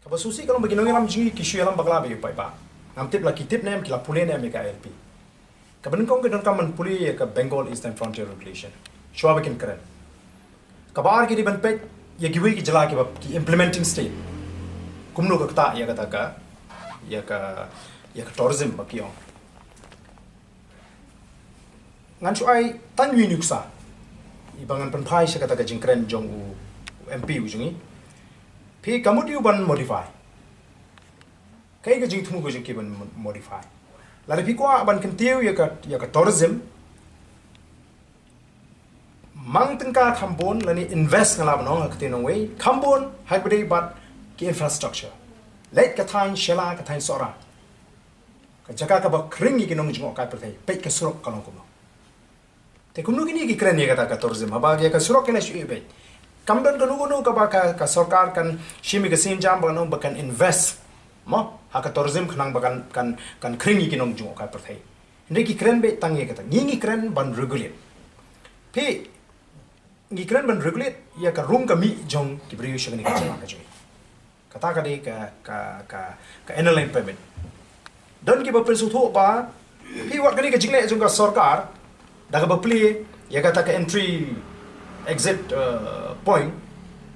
Apa susi kalau bagi nongi lam jingi kishu lam bakla be pai ba. Ngam tip la kitip nem kila pule nem ka ILP. Ka ben kong ke don kaman puli ka Bengal Eastern Frontier Regulation. Shwa bikin keren. Ka bar ki di ban pek ya giwi ki jylla ki implementing state. Kumno ka ta ya kata ka ya ka tourism bakiong. Ngan chuai tan wi nuksa. Ibangan penpai sa kata ka Jingkren jong u MP ujungi. Pi kamu diu ban modify. Kai ka jing thumu ko jing ki ban modify. Lari pi kwa ban kentiu ya ka tourism. Mang tengka Khambon lani invest ngala banong ha katinong way. Khambon hai bade bat ki infrastructure. Let ka thain shela ka thain sora. Ka jaga ka ba kring ki nong jing kai perthai. Pet ka surok kalong ko. Te kumno kini ki kren ya ka tourism haba ya ka surok kena shu be. Kamdan kanu ka ba ka sarkar kan shimi ka sin jam banong bakan invest. Mo haka tourism khanang bakan kan kring ki nong jing kai perthai. Ndai ki kren be tang ya ka ta. Ngi kren ban regulate. Pi ngi kren ban regulate ya ka room ka mi jong ki bri shagni ka chama ka joi. Kata ka de ka airline permit. Don ki ba pensu tho ba pi wat kani ka jingle jong ka sarkar daga ba pli ya kata ka entry exit point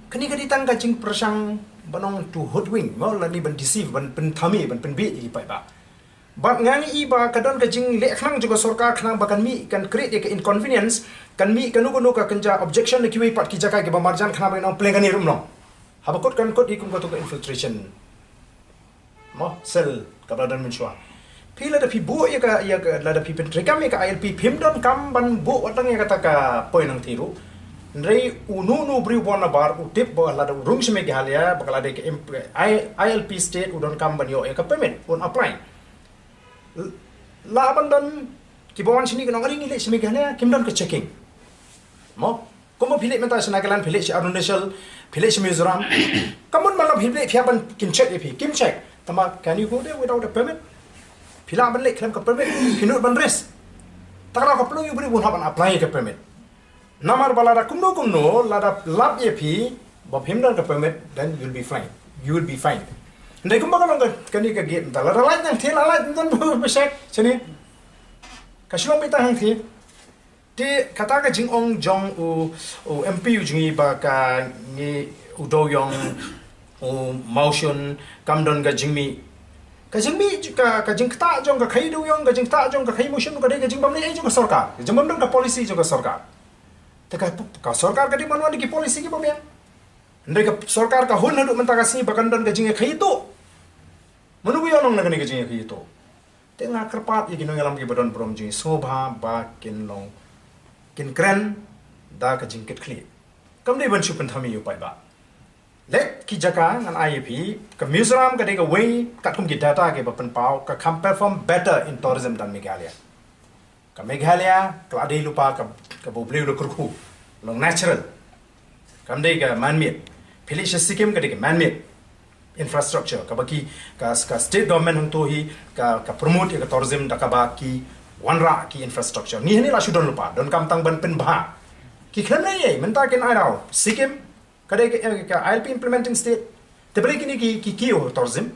kani ka ditang ka jing persang banong to hoodwink mo la ni ban deceive ban pen thami ban pen bi i pai ba bat ngangi i ba kadon ka jing le khlang juga sarkar khlang bakan mi kan create ka inconvenience kan mi kanu ka kenja objection ki wi pat ki jaka ki ba marjan khna ba nong plengani rum nong habakot kan kot ikum ko to infiltration mo sel ka badan menshwa pila da pi bo ya ka la da pi pen rekam ya ka ILP phim don kam ban bo watang ya kata ka poi nang thiru ndrei unu bri bona bar u tip bo la da rung shme ki halia bakala de ILP state u don kam ban yo ya ka payment on apply la ban don ki bawan sini ka nong ring ile shme ki halia kim don ka checking mo komo phile menta sanagalan phile shi arunachal phile shi Mizoram kamun malab phile phia ban kim check epi kim check tama can you go there without a permit phila ban le claim ka permit pinut ban res takra ka plung yu bri bun haban apply ka permit namar balada kumno lada lab epi ba phimdan ka permit then you will be fine ndai kumba ka kani ka gate dala la nang thela la dan bu sek chini ka shilong bita hang thi te kata ka jing ong jong u MP u jingi ba ka ni u do yong u motion kamdon ga jingmi ka jingmi ka jing kta jong ka khai do yong ka jing kta jong ka khai motion ka de ka jing bam ni ai jong ka sarkar jing bam dong ka policy jong ka sarkar te ka sarkar ka di manwan ki policy ki bam ya ndai ka sarkar ka hun hadu menta ka si bakan don ka jing khai to manu bu yong na ka ni ka jing khai to te nga kerpat ye kinong yalam ki badon brom jing sobha ba kinong kin kren da ka jingket khli kam dei ban chupan thami yu pai ba let ki jaka ngan ILP ka Mizoram ka de ka way ka kum ki data ke ba pan pau ka kam perform better in tourism than Meghalaya ka Meghalaya ka ade lupa ka bo bleu lo kurku long natural kam dei ka man made phili Sikkim ka de ka man made infrastructure ka baki ka state government hang to hi ka promote ka tourism da ka ba ki wanra ki infrastructure ni la shudon lupa don kam tang ban pen bha ki khlan nei menta ken ai rao Sikkim kade ka ILP implementing state te bari kini ki kio tourism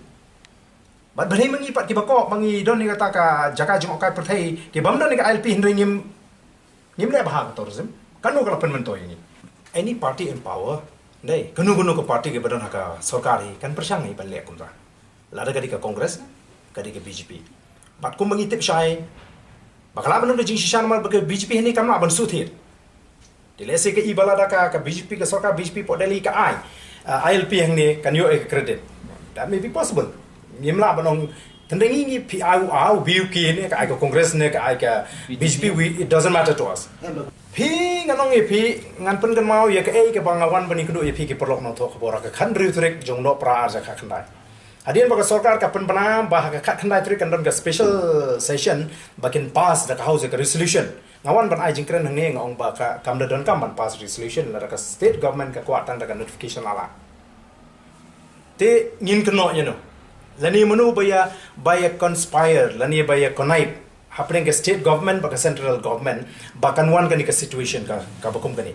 bat bari mangi pat ki bako mangi don ni kata ka jaka jong kai perthai ki bam don ni ka ILP hindri ngim le bha tourism kanu kala pen mento ini any party in power nei kanu ko party ke badan haka sarkar hi kan persang ni ban le kumra lada kadi ka congress kadi ka BJP bat kum mangi tip shai bakala ban jing shishan mar ke BJP ni kam ban su thir dilese ke ibala da ka BJP ka sarkar BJP po deli ka ILP hang ni kan yo credit that may be possible ngimla banong tendengi ni PIU BUK ni ka congress ni ka BJP it doesn't matter to us pi nganong EP ngan pen kan mau ya ka ka bangawan bani kudu EP ki perlok no tho khobora ka khan ritrek jong no pra arja kha khandai hadian baka sarkar ka pen bana bah ka khat khandai tri kan don ka special session bakin pass da ka house ka resolution ngawan ban ai Jingkren hang ne ngong ba ka kam da don kam ban pass resolution la ka state government ka kwat tang da ka notification ala te ngin kno you know lani manu baya conspire lani baya connive happening ke state government baka central government bakan wan kani ka situation ka bakum kani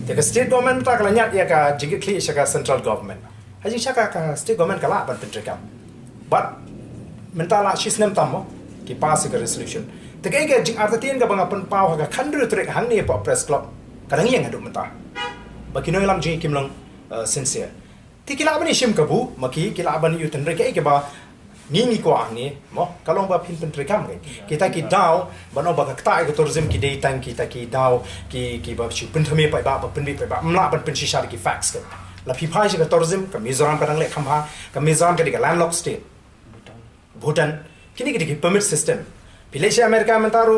te ka state government ta kala nyat ya ka jigit kli ka central government haji shaka ka state government kala ban pentrekam but mentala shisnem tammo ki pass ka resolution tekai ga jing artatien ga banga pen pau ga khandru trek hang ni po press club kadang yang hadu menta bakino lam jing kimlong sincere ti kila bani shim kabu maki kila bani yu tenre ke ba ni ko ani mo kalong ba pin pentrekam kita ki daw bano ba ka ta ga tourism ki day time kita ki daw ki ba chu penthame pa ba penbi pa ba mla ban pen shishar ki facts ka la phi phai ka tourism ka Mizoram ka dang le khamha ka Mizoram ka landlocked state Bhutan kini ki permit system Malaysia America mentaru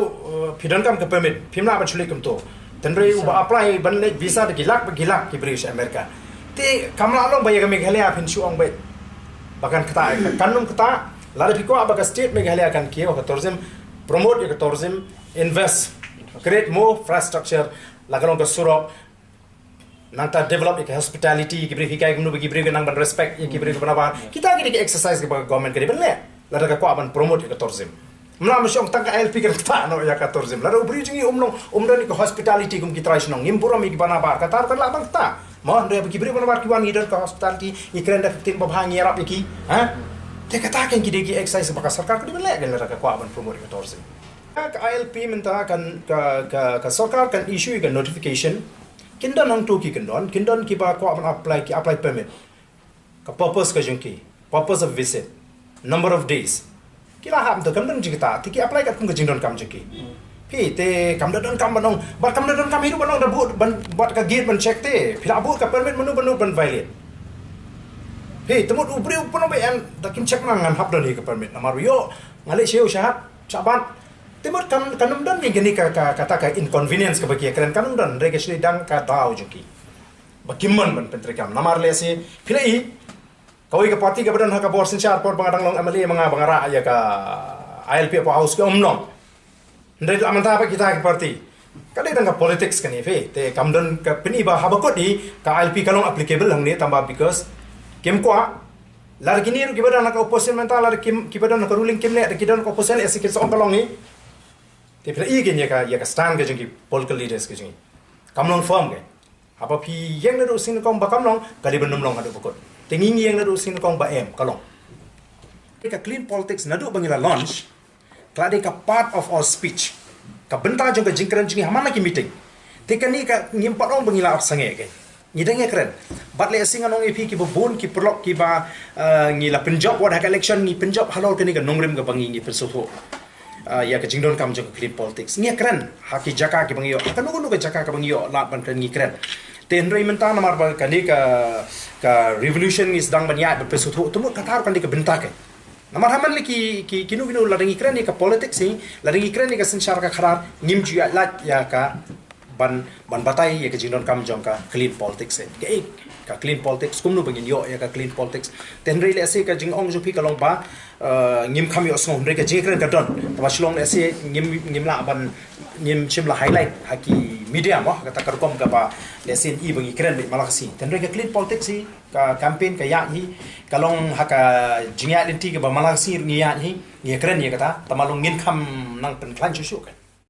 pidon kam ka permit phimla ba chuli kum to tenre ba apply ban le visa de gilak ki British America te kamla long ba ya ka Meghalaya phin chu ong ba bahkan kata kanum kata lari piko abaga state Meghalaya kan kiyo ka tourism promote ka tourism invest create more infrastructure lagalong ka surok nanta develop ka hospitality ki beri hikai gumnu bagi beri nang ban respect ki beri banaban kita gini ki exercise ka government ka ben le lari ka ko aban promote ka tourism mna msyong tang ka ILP ka ta no ya ka tourism lari ubri jingi umdon ka hospitality kum ki try snong ngimpura mi ki banabar ka tar ka la bang ta mo ndre bagi beri banabar ki wan ngidon ka hospitality ikren da 15 babhang yarap ki ha te kata kan ki degi exercise baka sarkar ka di le gan lari ka ko aban promote ka tourism ka ILP minta kan ka sarkar kan issue ka notification kindan hang tu ki kindan ki ba ko apply permit ka purpose ka jungki purpose of visit number of days kila ham to kan jikita ti ki apply ka kum ka jingdon kam jungki pi te kam don kam banong ba kam don kam hidu banong da buat ka gate ban check te pila bu ka permit manu ban violate pi temut ubri upono be an da kim check nang hap don ni ka permit namaru yo ngale sheu syahat chaban timur kanum dan gini kata inconvenience ke bagi keren kanum dan registry dan kadaw juki bakimman ban pentrekam namar lesi pilai kawai ke parti ke badan haka bor sinchar por bangadang long amali mga bangara ya ka ILP apa house ke umnong ndai amanta apa kita ke parti kadai tang ka politics kan fe te kamdan ka pini ba habakot di ka ILP kalong applicable lang ni tambah because kem kwa lar gini ru kibadan ka opposition mental lar kim kibadan ka ruling kim le kidan ka opposition esikit so kalong ni te pila igen ya ka stand ke jingi political leaders ke jingi kamlong firm ke apa pi yang nadu sin kong ba kamlong kali benum long adu bakut tengi yang nadu sin kong ba em kalong ka clean politics nadu bangila launch klade ka part of our speech ka benta jong ka jingkren jingi hamana ki meeting te kani ka ngimpat ong bangila sange ke ngidenge keren bat le singa nong ep ki bobon ki perlok ki ba ngila penjob wad hak election ni penjob halol kani ka nongrim ka bangi ngi persoho ya ke jingdon kam jong clean politics ngi keren haki jaka ki bangio ka nunu ka jaka ka bangio la ban kren ngi keren ten rei menta namar ba kani ka revolution is dang banya be persoho tumu katar kan ka benta ke namar haman li ki kinu la ngi keren ni ka politics ni la ngi keren ni ka sensyar ka kharar ngim ju ya la ya ka ban batai ya ke jingdon kam jong ka clean politics ke ka clean politics kumnu bangin yo ya ka clean politics ten rei le ase ka jing ong ju pi ka long ba ngim kham yo song rei ka jingkren ka don ta shlong le ase ngim la ban ngim chim la highlight haki media mo kata ka kom ka ba le ase i bangi kren le malakasi ten rei ka clean politics si ka campaign ka ya hi kalong haka jingya lenti ka ba malakasi ngi ya hi ngi kren ya kata tamalong ngin kham nang pen klan chu shu ka